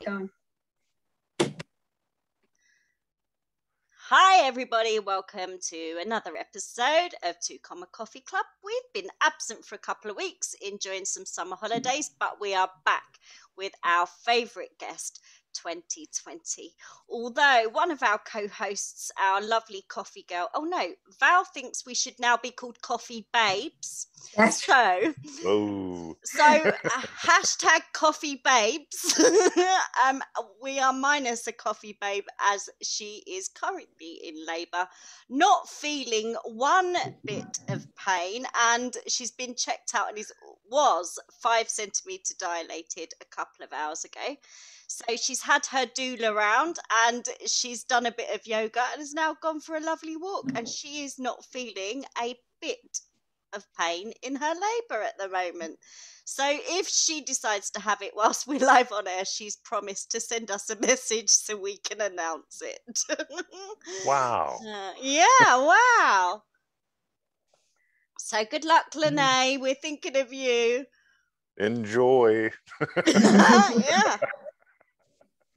going. Hi, everybody. Welcome to another episode of Two Comma Coffee Club. We've been absent for a couple of weeks, enjoying some summer holidays, but we are back with our favourite guest, 2020. Although one of our co-hosts, our lovely coffee girl, oh no, Val thinks we should now be called Coffee Babes. Whoa. Hashtag Coffee Babes. We are minus a coffee babe as she is currently in labour, not feeling one bit of pain, and she's been checked out and was 5 centimetre dilated a couple of hours ago. So she's had her doula round and she's done a bit of yoga and has now gone for a lovely walk, and she is not feeling a bit of pain in her labour at the moment. So if she decides to have it whilst we're live on air, she's promised to send us a message so we can announce it. Wow. Wow. So good luck, Lenae. We're thinking of you. Enjoy.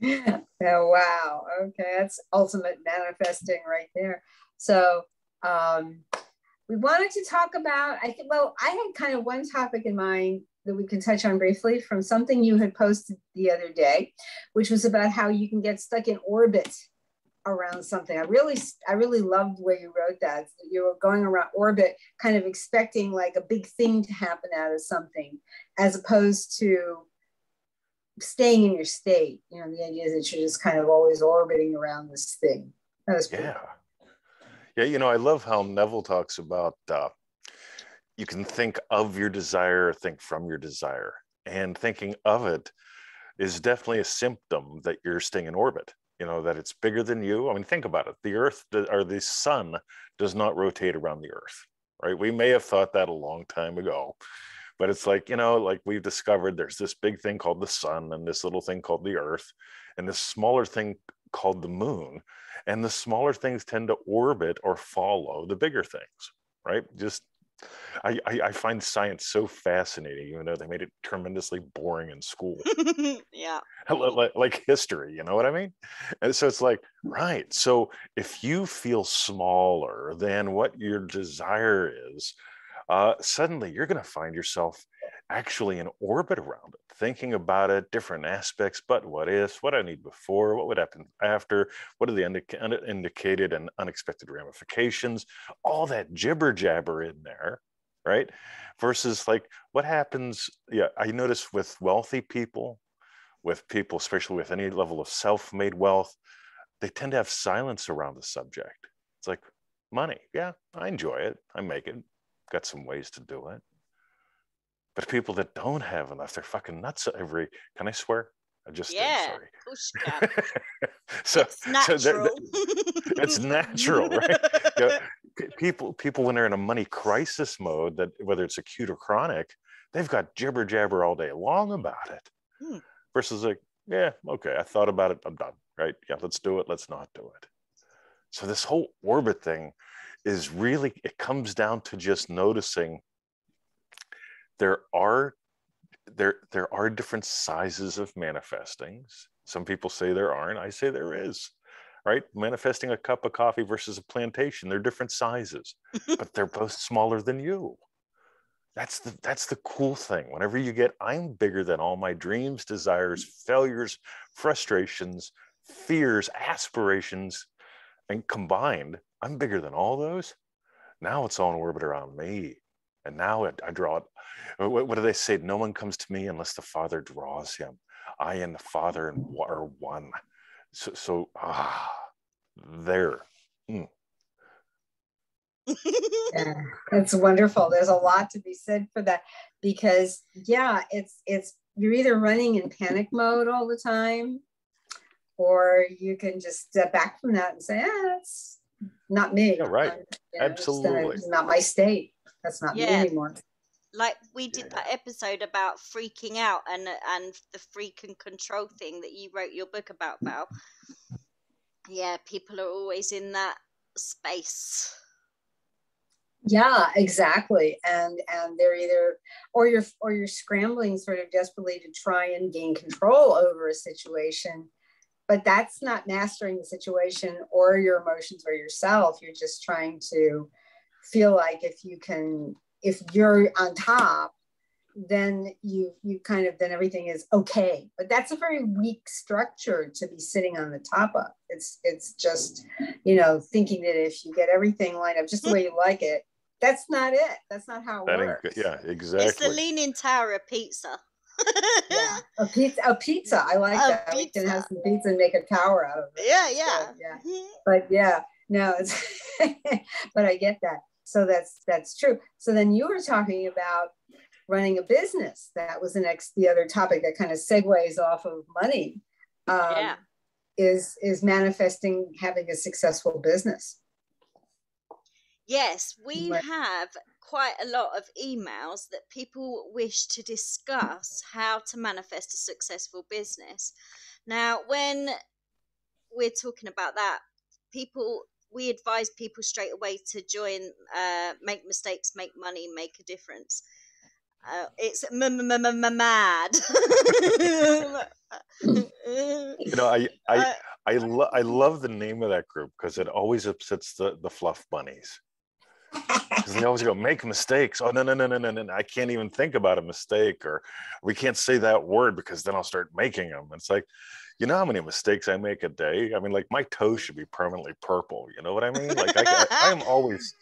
Yeah. Oh, wow. Okay, that's ultimate manifesting right there. So we wanted to talk about, I had kind of one topic in mind that we can touch on briefly from something you had posted the other day, which was about how you can get stuck in orbit around something. I really loved the way you wrote that. You were going around orbit, kind of expecting like a big thing to happen out of something, as opposed to staying in your state. You know, the idea is that you're just kind of always orbiting around this thing. That was pretty cool. Yeah, you know, I love how Neville talks about you can think of your desire, think from your desire. And thinking of it is definitely a symptom that you're staying in orbit, you know, that it's bigger than you. I mean, think about it. The Earth or the sun does not rotate around the Earth, right? We may have thought that a long time ago, but it's like, you know, like we've discovered there's this big thing called the sun and this little thing called the Earth and this smaller thing called the moon. And the smaller things tend to orbit or follow the bigger things, right? Just, I find science so fascinating, even though they made it tremendously boring in school. Yeah. Like history, you know what I mean? And so it's like, right. So if you feel smaller than what your desire is, suddenly you're going to find yourself actually in orbit around it, thinking about it, different aspects, but what if, what I need before, what would happen after, what are the indicated and unexpected ramifications, all that jibber jabber in there, right? Versus like what happens, I notice with wealthy people, especially with any level of self-made wealth, they tend to have silence around the subject. It's like money. Yeah, I enjoy it. I make it. Got some ways to do it. But people that don't have enough, they're fucking nuts. Can I swear? I just did, sorry. Of course you can. It's natural. It's natural, right? You know, people when they're in a money crisis mode, that whether it's acute or chronic, they've got jibber jabber all day long about it. Versus like, yeah, okay, I thought about it, I'm done, right? Yeah, let's do it, let's not do it. So this whole orbit thing is really, it comes down to just noticing there are different sizes of manifestings. Some people say there aren't. I say there is, right? Manifesting a cup of coffee versus a plantation, they're different sizes, but they're both smaller than you. That's the cool thing. Whenever you get, I'm bigger than all my dreams, desires, failures, frustrations, fears, aspirations, and combined, I'm bigger than all those. Now it's all in orbit around me. And now I draw it. What do they say? No one comes to me unless the Father draws him. I and the Father are one. There. Yeah, that's wonderful. There's a lot to be said for that, because it's you're either running in panic mode all the time, or you can just step back from that and say, that's not me. Yeah, right. Absolutely. It's not my state. That's not me anymore. Like we did that episode about freaking out and the freak and control thing that you wrote your book about, Val. Yeah, people are always in that space. Yeah, exactly. And they're either, or you're scrambling sort of desperately to try and gain control over a situation, but that's not mastering the situation or your emotions or yourself. You're just trying to feel like if you're on top, then you kind of, then everything is okay. But that's a very weak structure to be sitting on the top of. It's just, thinking that if you get everything lined up just the way you like it, that's not it. That's not how it works. Yeah, exactly. It's the Leaning Tower of pizza. Yeah, a pizza. I like that. Pizza. We can have some pizza and make a tower out of it. Yeah. But yeah, no, it's but I get that. So that's true. So then you were talking about running a business. That was the other topic that kind of segues off of money. Is manifesting having a successful business. Yes, we have quite a lot of emails that people wish to discuss how to manifest a successful business. Now, when we're talking about that, we advise people straight away to join Make Mistakes, Make Money, Make a Difference. It's mad. I love the name of that group because it always upsets the fluff bunnies. Because they always go, make mistakes. Oh, no. I can't even think about a mistake, or we can't say that word because then I'll start making them. It's like, you know how many mistakes I make a day? I mean, like my toes should be permanently purple. You know what I mean? Like I'm always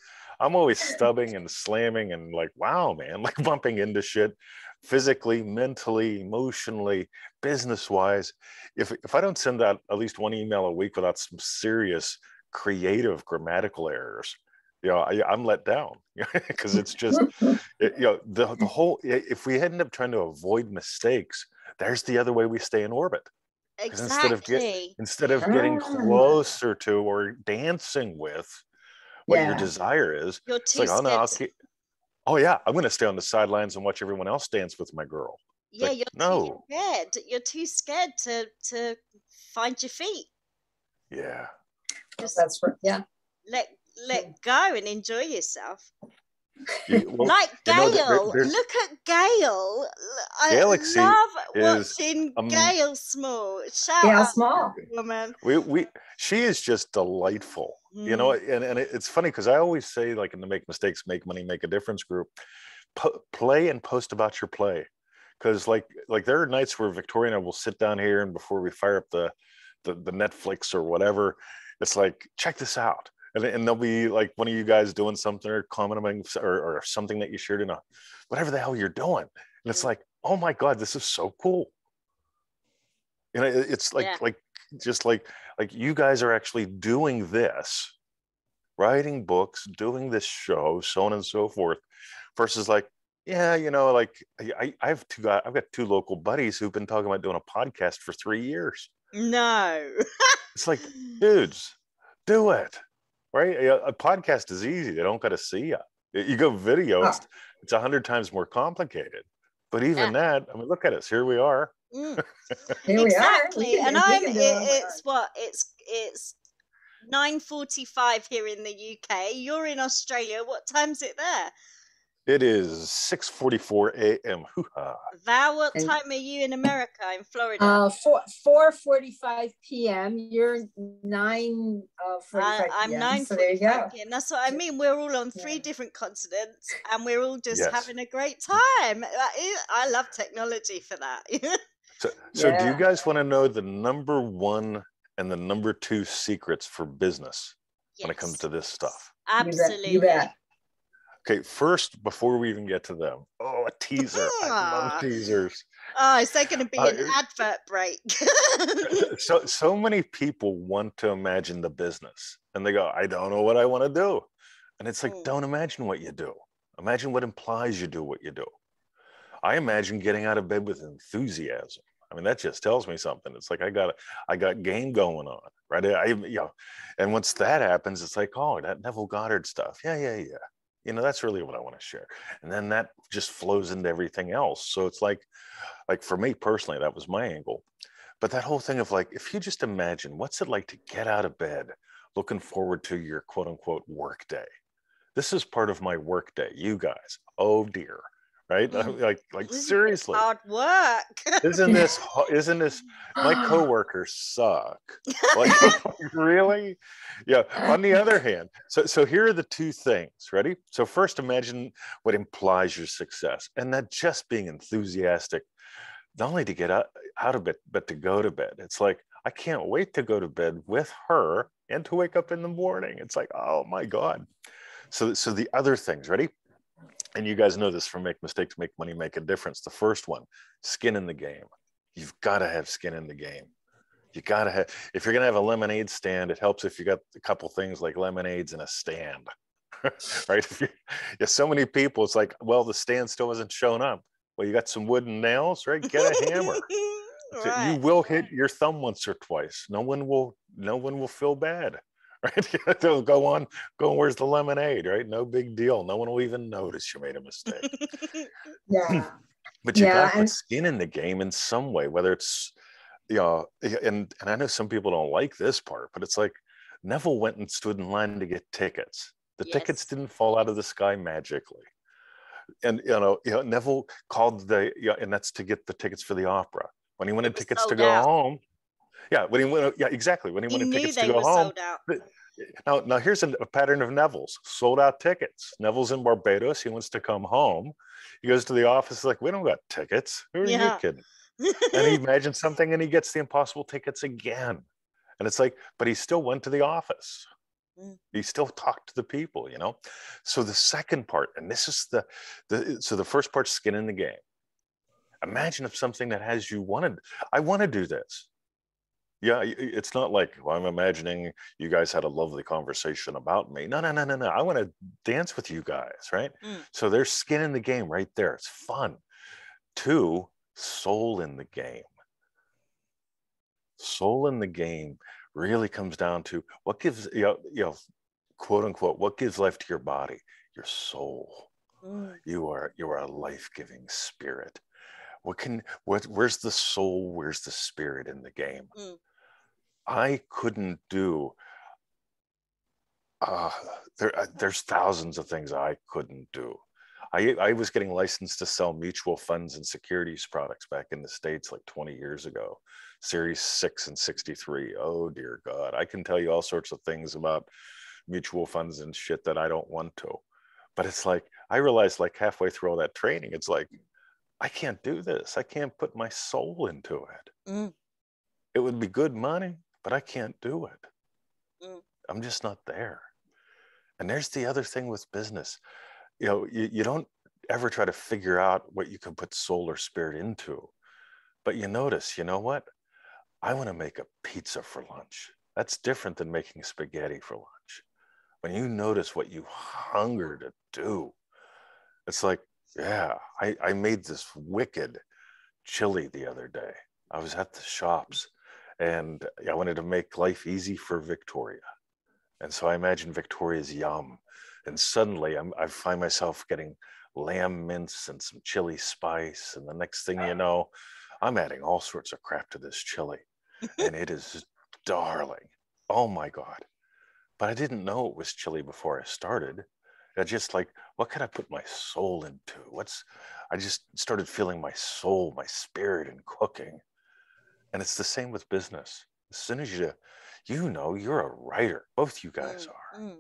stubbing and slamming and like, wow, man, like bumping into shit physically, mentally, emotionally, business-wise. If I don't send out at least one email a week without some serious creative grammatical errors, I'm let down because it's just, the whole, if we end up trying to avoid mistakes, there's the other way we stay in orbit. Exactly. Instead of getting closer to or dancing with what your desire is, you're too it's like, scared. I'm going to stay on the sidelines and watch everyone else dance with my girl. It's yeah, like, too scared. You're too scared to find your feet. Yeah. That's right. Yeah. Let go and enjoy yourself. Like Gail, look at Gail. I love watching Gail Small. Shout Gail out Small, woman. She is just delightful, and it's funny because I always say, like in the Make Mistakes, Make Money, Make a Difference group, play and post about your play, because like there are nights where Victoria and I will sit down here and before we fire up the Netflix or whatever, it's like, check this out. And there'll be like one of you guys doing something or commenting or something that you shared in whatever the hell you're doing. And it's like, oh my God, this is so cool. It's like you guys are actually doing this, writing books, doing this show, so on and so forth, versus like, I've got two local buddies who've been talking about doing a podcast for 3 years. No. It's like, dudes, do it. Right? A podcast is easy. They don't got to see you. You go video, it's 100 times more complicated. But even that, I mean, look at us. Here we are. Here exactly. we are. And it's 9:45 here in the UK. You're in Australia. What time's it there? It is 6:44 a.m. Val, what time are you in America, in Florida? 4:45 p.m. You're 9:45 p.m. I'm 9:45 so there you go. p.m. That's what I mean. We're all on 3 different continents, and we're all just having a great time. I love technology for that. So do you guys want to know the number 1 and the number 2 secrets for business when it comes to this stuff? Absolutely. You bet. Okay, first, before we even get to them, a teaser. I love teasers. Oh, is there going to be an advert break? so many people want to imagine the business, and they go, I don't know what I want to do. And it's like, don't imagine what you do. Imagine what implies you do what you do. I imagine getting out of bed with enthusiasm. I mean, that just tells me something. It's like I got game going on, right? And once that happens, it's like, oh, that Neville Goddard stuff. Yeah. That's really what I want to share. And then that just flows into everything else. So it's like for me personally, that was my angle. But that whole thing of like, if you just imagine, what's it like to get out of bed looking forward to your quote unquote work day? This is part of my work day, you guys. Oh dear. Right? Like seriously. Hard work. Isn't this my coworkers suck. Like really? Yeah. On the other hand, so here are the two things. Ready? So first, imagine what implies your success, and that just being enthusiastic, not only to get out of bed, but to go to bed. It's like, I can't wait to go to bed with her and to wake up in the morning. It's like, oh my God. So the other things, ready? And you guys know this from Make Mistakes, Make Money, Make a Difference. The first one, skin in the game. You've got to have skin in the game. You got to have, if you're going to have a lemonade stand, it helps if you got a couple things like lemonades and a stand, right? If so many people, it's like, well, the stand still hasn't shown up. Well, you got some wooden nails, right? Get a hammer. Right. You will hit your thumb once or twice. No one will feel bad. Right? They'll go on, where's the lemonade, right? No big deal. No one will even notice you made a mistake. Yeah. But you got to put skin in the game in some way, whether it's, and I know some people don't like this part, but it's like Neville went and stood in line to get tickets. The tickets didn't fall out of the sky magically. And, Neville called and that's to get the tickets for the opera. When he wanted tickets to go home, exactly. When he wanted tickets to go home. Now here's a pattern of Neville's. Sold out tickets. Neville's in Barbados. He wants to come home. He goes to the office, like, we don't got tickets. Who are you kidding? And he imagines something and he gets the impossible tickets again. And it's like, but he still went to the office. He still talked to the people, So the second part, and this is so the first part's skin in the game. Imagine if something that has you I want to do this. Yeah, it's not like, well, I'm imagining you guys had a lovely conversation about me. No. I want to dance with you guys, right? So there's skin in the game right there. It's fun. 2, soul in the game. Soul in the game really comes down to what gives, quote unquote, what gives life to your body? Your soul. You are a life-giving spirit. Where's the soul? Where's the spirit in the game? I couldn't do, there's thousands of things I couldn't do. I was getting licensed to sell mutual funds and securities products back in the States like 20 years ago, Series 6 and 63. Oh, dear God. I can tell you all sorts of things about mutual funds and shit that I don't want to. But it's like, I realized like halfway through all that training, it's like, I can't do this. I can't put my soul into it. It would be good money, but I can't do it. I'm just not there. And there's the other thing with business. You don't ever try to figure out what you can put soul or spirit into. But you notice, you know what? I want to make a pizza for lunch. That's different than making spaghetti for lunch. When you notice what you hunger to do, it's like, yeah, I made this wicked chili the other day. I was at the shops and I wanted to make life easy for Victoria. And so I imagined Victoria's yum. And suddenly I find myself getting lamb mince and some chili spice. And the next thing you know, I'm adding all sorts of crap to this chili. And it is darling. Oh my God. But I didn't know it was chili before I started. I just like, what can I put my soul into? I just started feeling my soul, my spirit in cooking. And it's the same with business. As soon as you're a writer. Both you guys are.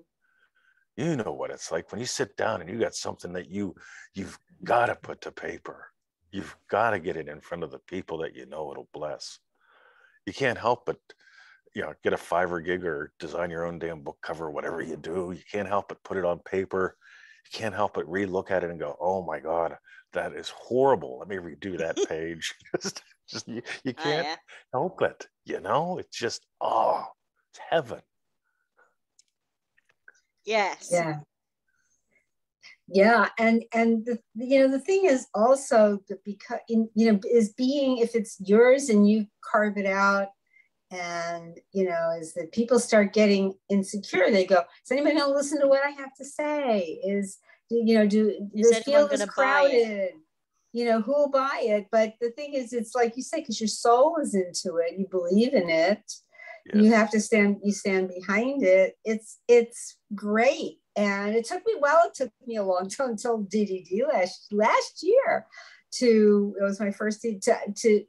You know what it's like when you sit down and you got something that you've got to put to paper. You've got to get it in front of the people that you know it'll bless. You can't help but, get a Fiverr gig or design your own damn book cover, whatever you do. You can't help but put it on paper. You can't help but relook at it and go, oh my God, that is horrible. Let me redo that page. You can't help it. It's just, it's heaven. Yes. Yeah. And the thing is also that because is being, if it's yours and you carve it out, and is that people start getting insecure. They go, is anybody going to listen to what I have to say? Is the field is crowded? Who will buy it? But the thing is, it's like you say, because your soul is into it, you believe in it. Yes. You stand behind it. It's great. And it took me a long time until DDD last year it was my first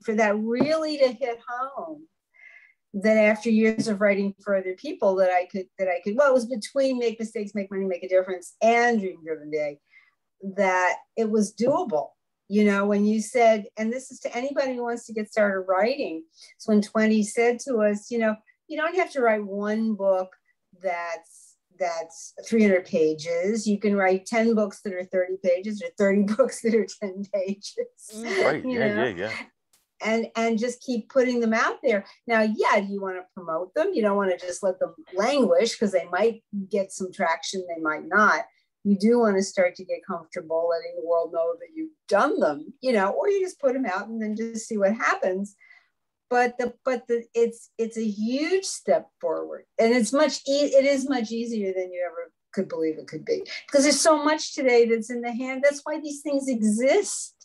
for that really to hit home. Then after years of writing for other people that I could, well, it was between Make Mistakes, Make Money, Make a Difference and Dream Driven Day, that it was doable. You know, when you said, and this is to anybody who wants to get started writing, so when 20 said to us, you know, you don't have to write one book that's 300 pages. You can write 10 books that are 30 pages or 30 books that are 10 pages. Right. Yeah. And just keep putting them out there. Now, yeah, you want to promote them. You don't want to just let them languish because they might get some traction, they might not. You do want to start to get comfortable letting the world know that you've done them, you know, or you just put them out and then just see what happens. But it's a huge step forward, and it is much easier than you ever could believe it could be, because there's so much today that's in the hand. That's why these things exist.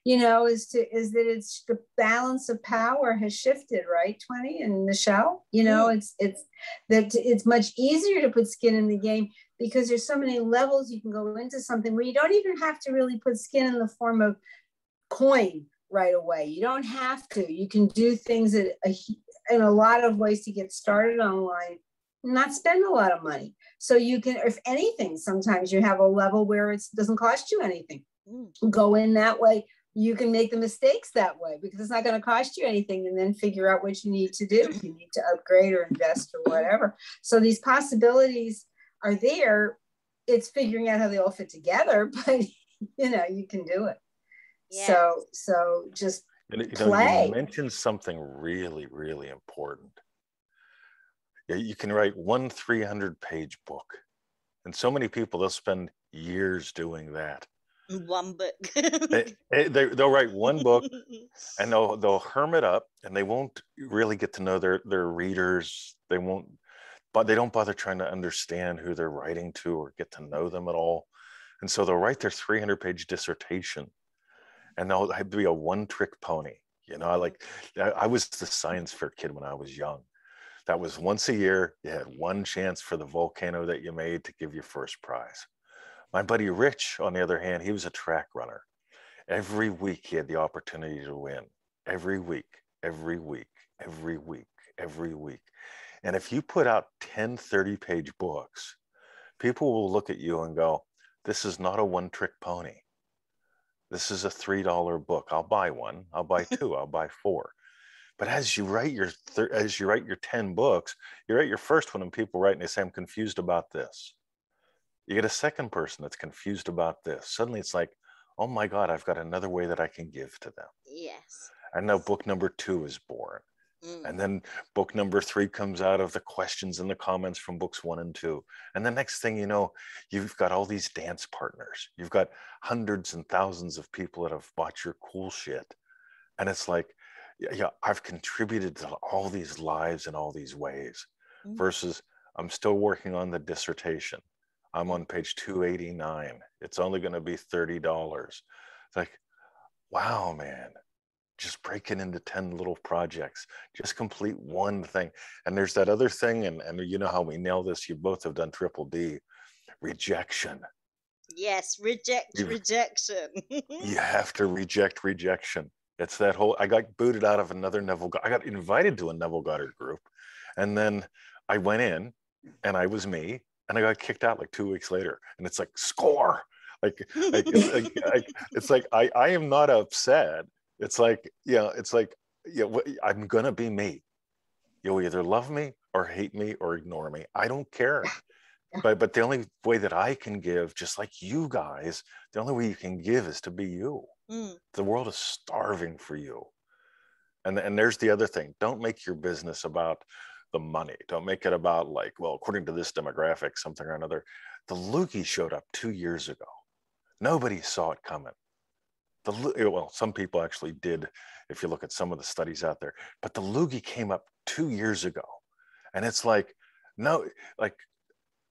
You know, is that it's the balance of power has shifted, right? 20 and Michelle, you know, it's much easier to put skin in the game because there's so many levels you can go into something where you don't even have to really put skin in the form of coin right away. You don't have to. You can do things in a lot of ways to get started online, not spend a lot of money. So you can, if anything, sometimes you have a level where it doesn't cost you anything. Go in that way. You can make the mistakes that way because it's not going to cost you anything, and then figure out what you need to do. If you need to upgrade or invest or whatever. So these possibilities are there. It's figuring out how they all fit together, but you know, you can do it. Yeah. So just play. You mentioned something really, really important. You can write one 300-page book, and so many people, they'll spend years doing that. One book. They'll write one book and they'll hermit up, and they won't really get to know their readers. They don't bother trying to understand who they're writing to or get to know them at all. And so they'll write their 300-page dissertation, and they'll be a one-trick pony. You know, I was the science fair kid when I was young. That was once a year. You had one chance for the volcano that you made to give you first prize. My buddy Rich, on the other hand, he was a track runner. Every week he had the opportunity to win. Every week. And if you put out 10 30-page books, people will look at you and go, this is not a one-trick pony. This is a $3 book. I'll buy one. I'll buy two. I'll buy four. But as you write your 10 books, you write your first one and people write and they say, I'm confused about this. You get a second person that's confused about this. Suddenly it's like, oh my God, I've got another way that I can give to them. Yes. And now book number 2 is born. And then book number 3 comes out of the questions and the comments from books 1 and 2. And the next thing you know, you've got all these dance partners. You've got hundreds and thousands of people that have bought your cool shit. And it's like, yeah, I've contributed to all these lives in all these ways, versus I'm still working on the dissertation. I'm on page 289. It's only going to be $30. It's like, wow, man, just break it into 10 little projects. Just complete one thing. And there's that other thing, and you know how we nail this. You both have done triple D, rejection. Yes, rejection. You have to reject rejection. It's that whole, I got booted out of another I got invited to a Neville Goddard group. And then I went in and I was me. And I got kicked out like 2 weeks later, and it's like, score. It's like I am not upset. It's like, I'm gonna be me. You'll either love me or hate me or ignore me. I don't care. But the only way that I can give, just like you guys, the only way you can give is to be you. The world is starving for you. And there's the other thing. Don't make your business about the money. Don't make it about like, well, according to this demographic, something or another. The loogie showed up 2 years ago. Nobody saw it coming. Well, some people actually did, if you look at some of the studies out there, but the loogie came up 2 years ago. And it's like, no, like,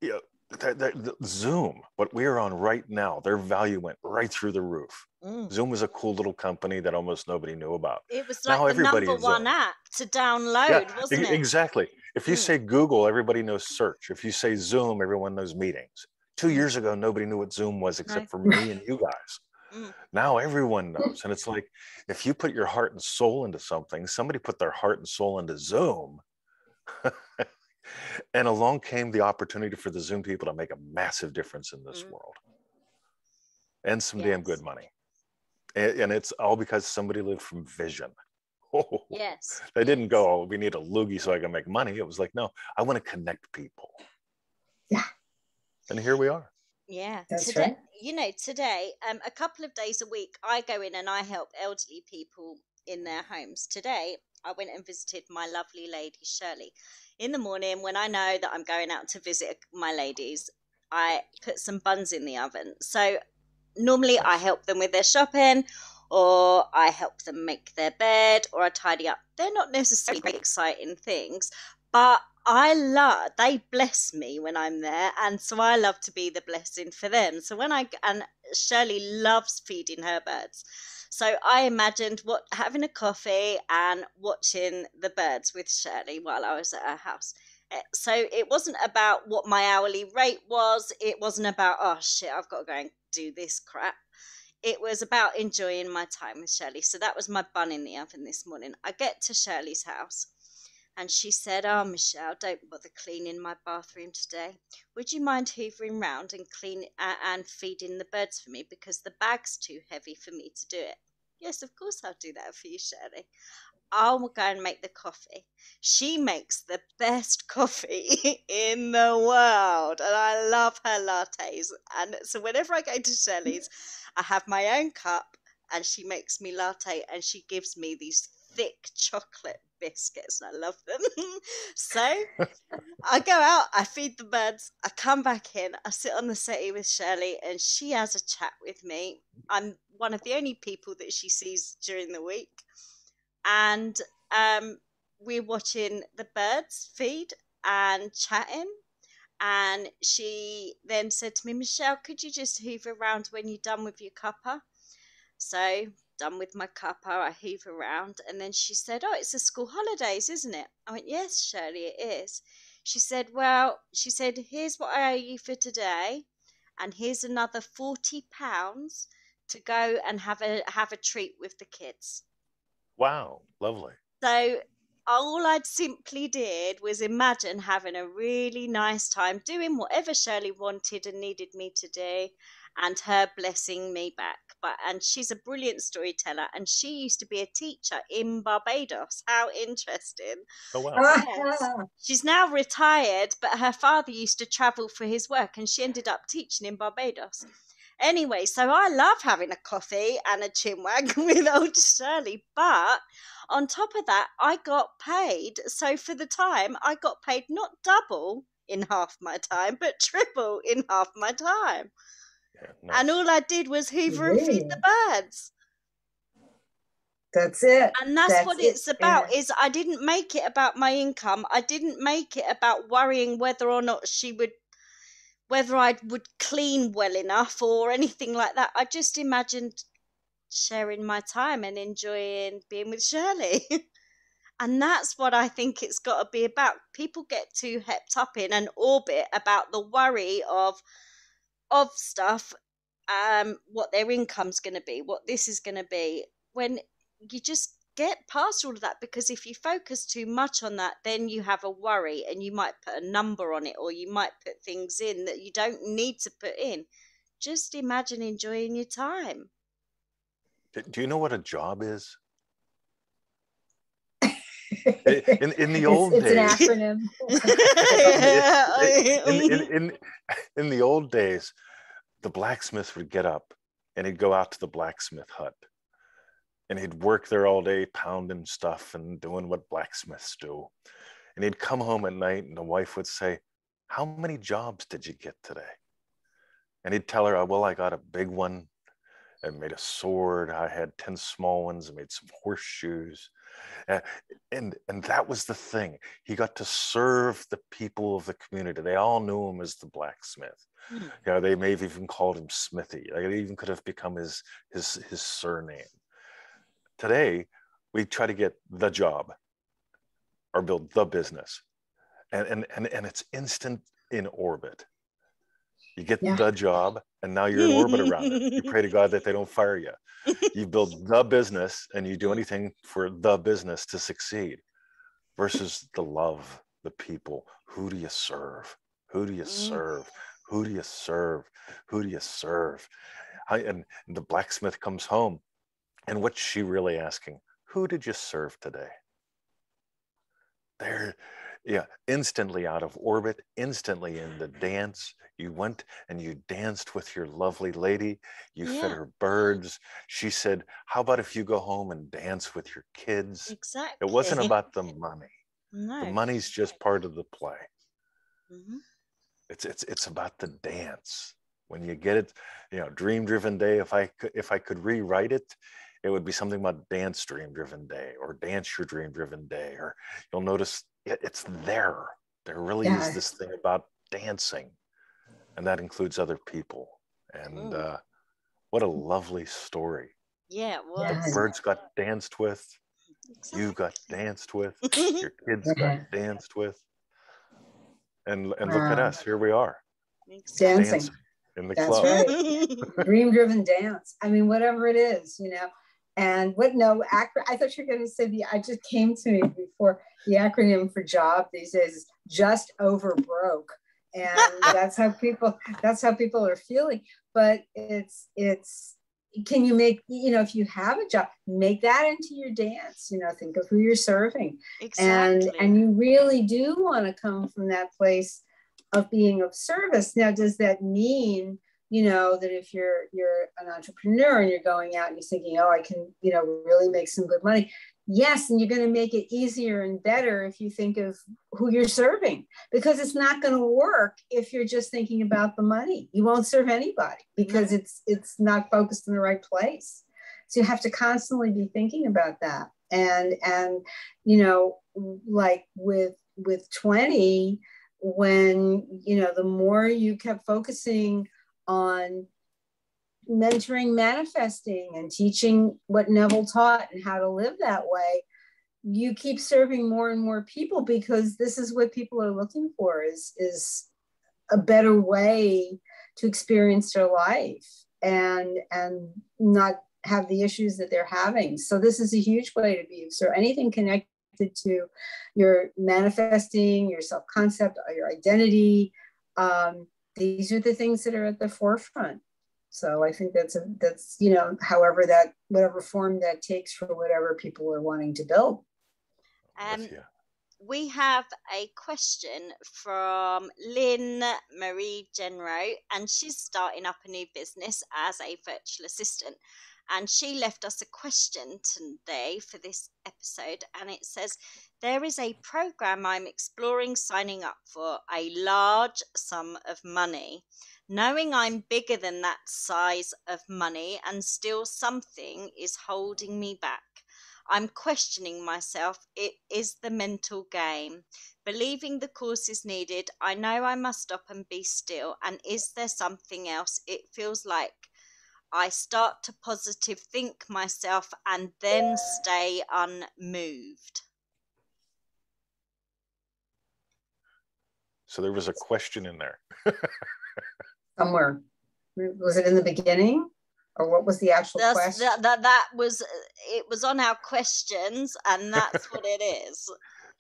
you know, the Zoom, what we're on right now, their value went right through the roof. Zoom was a cool little company that almost nobody knew about. It was like now the number one app to download, wasn't it? Exactly. If you say Google, everybody knows search. If you say Zoom, everyone knows meetings. 2 years ago, nobody knew what Zoom was except for me and you guys. Now everyone knows. And it's like, if you put your heart and soul into something, somebody put their heart and soul into Zoom. And along came the opportunity for the Zoom people to make a massive difference in this world. And some damn good money. And it's all because somebody lived from vision. Yes. They didn't go, oh, we need a loogie so I can make money. It was like, no, I want to connect people. Yeah. And here we are. Yeah. That's today, right. You know, today, a couple of days a week, I go in and I help elderly people in their homes. Today, I went and visited my lovely lady, Shirley. In the morning, when I know that I'm going out to visit my ladies, I put some buns in the oven. So normally I help them with their shopping, or I help them make their bed, or I tidy up. They're not necessarily very exciting things, but they bless me when I'm there, and so I love to be the blessing for them. So and Shirley loves feeding her birds. So I imagined having a coffee and watching the birds with Shirley while I was at her house. So it wasn't about what my hourly rate was. It wasn't about, oh shit, I've got to go and do this crap. It was about enjoying my time with Shirley. So that was my bun in the oven this morning. I get to Shirley's house and she said, oh, Michelle, don't bother cleaning my bathroom today. Would you mind hoovering round and and feeding the birds for me, because the bag's too heavy for me to do it? Yes, of course I'll do that for you, Shirley. I'll go and make the coffee. She makes the best coffee in the world, and I love her lattes. And so whenever I go to Shirley's, I have my own cup, and she makes me latte, and she gives me these thick chocolate biscuits, and I love them. So I go out, I feed the birds, I come back in, I sit on the settee with Shirley, and she has a chat with me. I'm one of the only people that she sees during the week. And we're watching the birds feed and chatting. And she then said to me, Michelle, could you just hoover around when you're done with your cuppa? So, done with my cuppa, I hoover around. And then she said, oh, it's the school holidays, isn't it? I went, yes, Shirley, it is. She said, here's what I owe you for today. And here's another £40 to go and have a treat with the kids. Wow, lovely. So all I'd simply did was imagine having a really nice time doing whatever Shirley wanted and needed me to do, and her blessing me back. And she's a brilliant storyteller, and she used to be a teacher in Barbados. How interesting. Oh, wow. Yes. She's now retired, but her father used to travel for his work, and she ended up teaching in Barbados. Anyway, so I love having a coffee and a chinwag with old Shirley, but on top of that, I got paid. So for the time, I got paid not double in half my time, but triple in half my time. Yeah, nice. And all I did was hoover and feed the birds. That's it. And that's what it's about. Is I didn't make it about my income. I didn't make it about worrying whether or not whether I would clean well enough or anything like that. I just imagined sharing my time and enjoying being with Shirley. And that's what I think it's got to be about. People get too hepped up in an orbit about the worry of stuff, what their income's going to be, what this is going to be, when you just get past all of that. Because if you focus too much on that, then you have a worry, and you might put a number on it, or you might put things in that you don't need to put in. Just imagine enjoying your time. Do you know what a job is? In the old days, it's an acronym. In the old days, the blacksmith would get up and he'd go out to the blacksmith hut, and he'd work there all day pounding stuff and doing what blacksmiths do. And he'd come home at night, and the wife would say, how many jobs did you get today? And he'd tell her, oh, well, I got a big one. I made a sword. I had 10 small ones. I made some horseshoes. And that was the thing. He got to serve the people of the community. They all knew him as the blacksmith. You know, they may have even called him Smithy. Like, it even could have become his surname. Today, we try to get the job or build the business. And it's instant in orbit. You get the job, and now you're in orbit around it. You pray to God that they don't fire you. You build the business, and you do anything for the business to succeed, versus the love, the people. Who do you serve? Who do you serve? Who do you serve? Who do you serve? And the blacksmith comes home, and what's she really asking? Who did you serve today? There, yeah, instantly out of orbit, instantly in the dance. You went and you danced with your lovely lady. You fed her birds. She said, how about if you go home and dance with your kids? Exactly. It wasn't about the money. No. The money's just part of the play. It's about the dance. When you get it, dream driven day. If I could rewrite it, it would be something about dance dream driven day, or dance your dream driven day. Or you'll notice it's there. There really is this thing about dancing, and that includes other people. And what a lovely story. Yeah, it was. The birds got danced with. Exactly. You got danced with. Your kids got danced with. And look at us. Here we are. Dancing in the That's club. Right. Dream-driven dance. I mean, whatever it is, And I thought you were going to say I just came to me before, the acronym for job these days is just over broke. And that's how people are feeling. But can you make, if you have a job, make that into your dance, think of who you're serving. Exactly. And you really do want to come from that place of being of service. Now, does that mean, that if you're an entrepreneur and you're going out and you're thinking, I can, really make some good money. Yes. And you're going to make it easier and better if you think of who you're serving, because it's not going to work if you're just thinking about the money. You won't serve anybody because it's not focused in the right place. So you have to constantly be thinking about that. And like with 20, when, the more you kept focusing on mentoring, manifesting, and teaching what Neville taught and how to live that way, you keep serving more and more people, because this is what people are looking for is a better way to experience their life and not have the issues that they're having. So this is a huge way to be. So anything connected to your manifesting, your self-concept, your identity, these are the things that are at the forefront. So I think that's however whatever form that takes for whatever people are wanting to build. We have a question from Lynn Marie Genro, and she's starting up a new business as a virtual assistant. And she left us a question today for this episode, and it says, there is a program I'm exploring signing up for, a large sum of money. Knowing I'm bigger than that size of money, and still something is holding me back. I'm questioning myself. It is the mental game. Believing the course is needed, I know I must stop and be still. And is there something else? It feels like I start to positive think myself and then stay unmoved. So there was a question in there. Somewhere. Was it in the beginning? Or what was the actual question? It was on our questions, and that's what it is.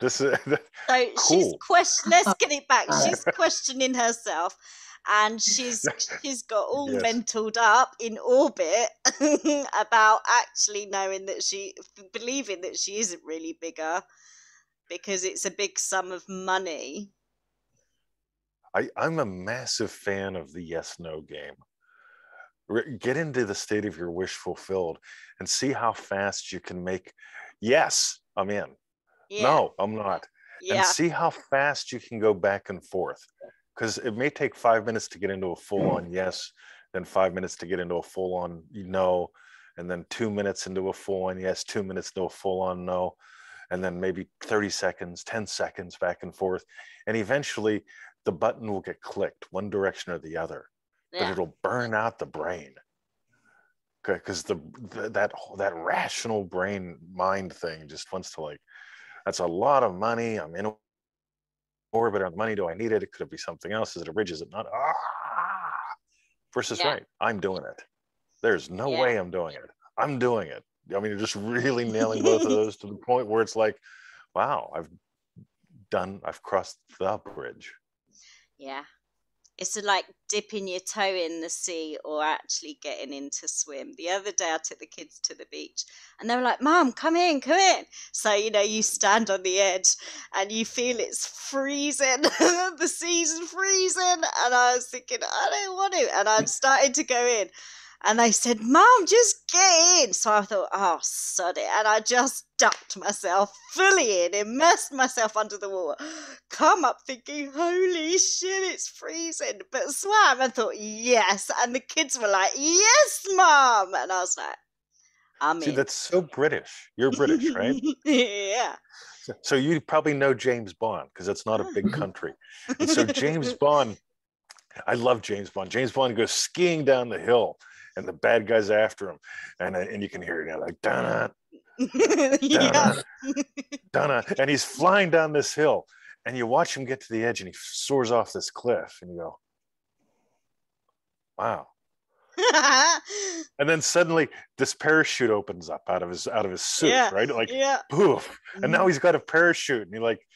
So cool. Let's get it back. She's questioning herself, and she's got all mentaled up in orbit about actually believing that she isn't really bigger because it's a big sum of money. I'm a massive fan of the yes-no game. Get into the state of your wish fulfilled and see how fast you can make, yes, I'm in. Yeah. No, I'm not. Yeah. And see how fast you can go back and forth. Because it may take 5 minutes to get into a full-on yes, then 5 minutes to get into a full-on no, and then 2 minutes into a full-on yes, 2 minutes into a full-on no, and then maybe 30 seconds, 10 seconds back and forth. And eventually the button will get clicked one direction or the other. But it'll burn out the brain, because that rational brain mind thing just wants to, that's a lot of money. I'm in orbit on money. Do I need it? It could be something else. Is it a bridge? Is it not? versus right, I'm doing it. There's no way I'm doing it. I'm doing it. I mean, you're just really nailing both of those to the point where it's like, wow, I've crossed the bridge. Yeah. It's like dipping your toe in the sea or actually getting in to swim. The other day I took the kids to the beach and they were like, Mom, come in, come in. So, you stand on the edge and you feel it's freezing. The sea's freezing. And I was thinking, I don't want to. And I started to go in. And they said, Mom, just get in. So I thought, oh, sod it. And I just ducked myself fully in, immersed myself under the water, come up thinking, holy shit, it's freezing. But swam and thought, yes. And the kids were like, yes, Mom. And I was like, I'm in. That's so British. You're British, right? Yeah. So you probably know James Bond because it's not a big country. And so James Bond, I love James Bond. James Bond goes skiing down the hill. And the bad guy's after him, and you can hear it like Donna, Donna, and he's flying down this hill, and you watch him get to the edge, and he soars off this cliff, and you go, "Wow!" And then suddenly this parachute opens up out of his suit, right? Like, poof, and now he's got a parachute, and he like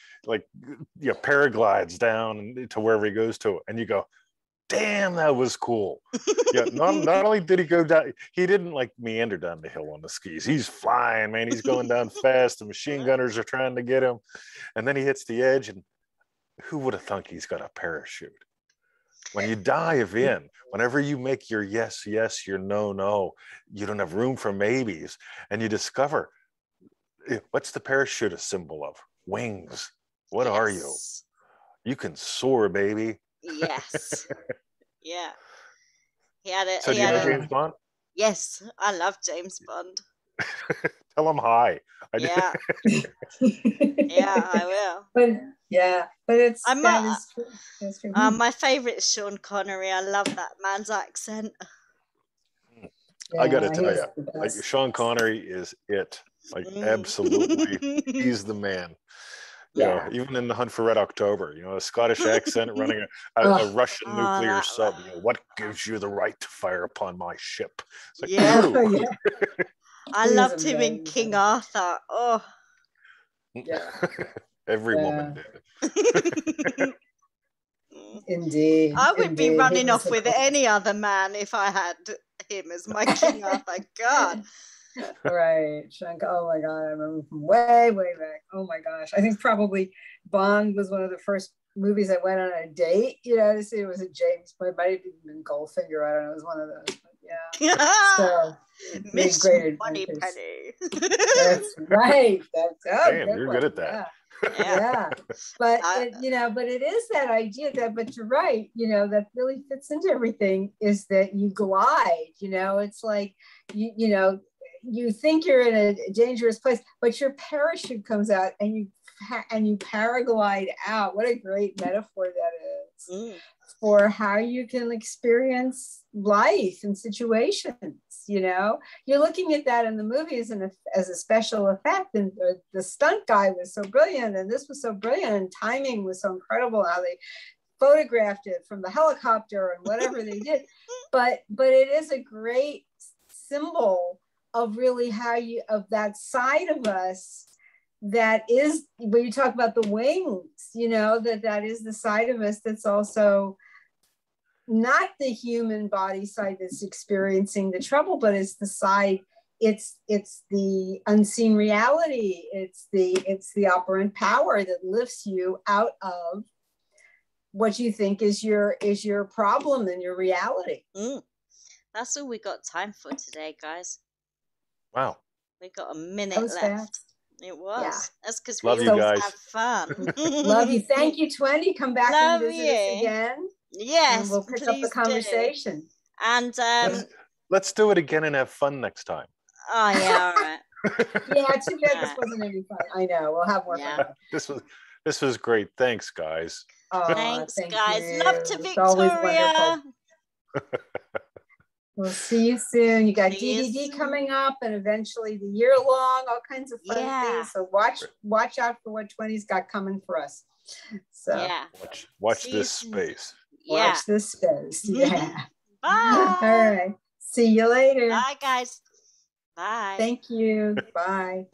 paraglides down to wherever he goes to, and you go, damn, that was cool. Not only did he go down, he didn't like meander down the hill on the skis. He's flying, man. He's going down fast. The machine gunners are trying to get him. And then he hits the edge, and who would have thunk he's got a parachute? When you dive in, whenever you make your yes, yes, your no, no, you don't have room for maybes. And you discover, what's the parachute a symbol of? Wings. What are you? You can soar, baby. Yes. Yeah. He had it. So do you know James Bond? Yes, I love James Bond. Tell him hi. Yeah. Yeah, I will. But it's true. My favorite is Sean Connery. I love that man's accent. I gotta tell you, like Sean Connery is it. Like absolutely, he's the man. Even in The Hunt for Red October, a Scottish accent running a Russian nuclear sub. What gives you the right to fire upon my ship? It's like, I loved him in King Arthur. Oh, yeah. Every woman did. Indeed. I would be running off with any other man if I had him as my King Arthur. God. Right. Oh my God. I remember from way, way back. Oh my gosh. I think probably Bond was one of the first movies I went on a date, to see. It was a James Bond. It might have even been Goldfinger. I don't know. It was one of those. But so Miss great Money adventures. That's right. Damn, you're good at that. Yeah. But but it is that idea but you're right, that really fits into everything, is that you glide, it's like you think you're in a dangerous place, but your parachute comes out and you paraglide out. What a great metaphor that is for how you can experience life and situations. You're looking at that in the movies and as a special effect, and the stunt guy was so brilliant, and this was so brilliant, and timing was so incredible how they photographed it from the helicopter and whatever they did. But it is a great symbol of really of that side of us that is, when you talk about the wings, that is the side of us that's also not the human body side that's experiencing the trouble, but it's the side, it's the unseen reality, it's the operant power that lifts you out of what you think is your problem and your reality. That's all we got time for today, guys. Wow. We got a minute left. Fast. It was. Yeah. That's because we always have fun. Love you. Thank you, Twenty. Come back and visit us again. Yes. And we'll pick up the conversation. Do. And let's do it again and have fun next time. Oh yeah, all right. Too bad this wasn't any fun. I know. We'll have more fun. This was great. Thanks, guys. Thanks, guys. You. Love to Victoria. We'll see you soon. You got DDD coming up, and eventually the year long, all kinds of fun things. So watch out for what 20's got coming for us. So watch this space. Watch this space. Yeah. Bye. All right. See you later. Bye, guys. Bye. Thank you. Bye.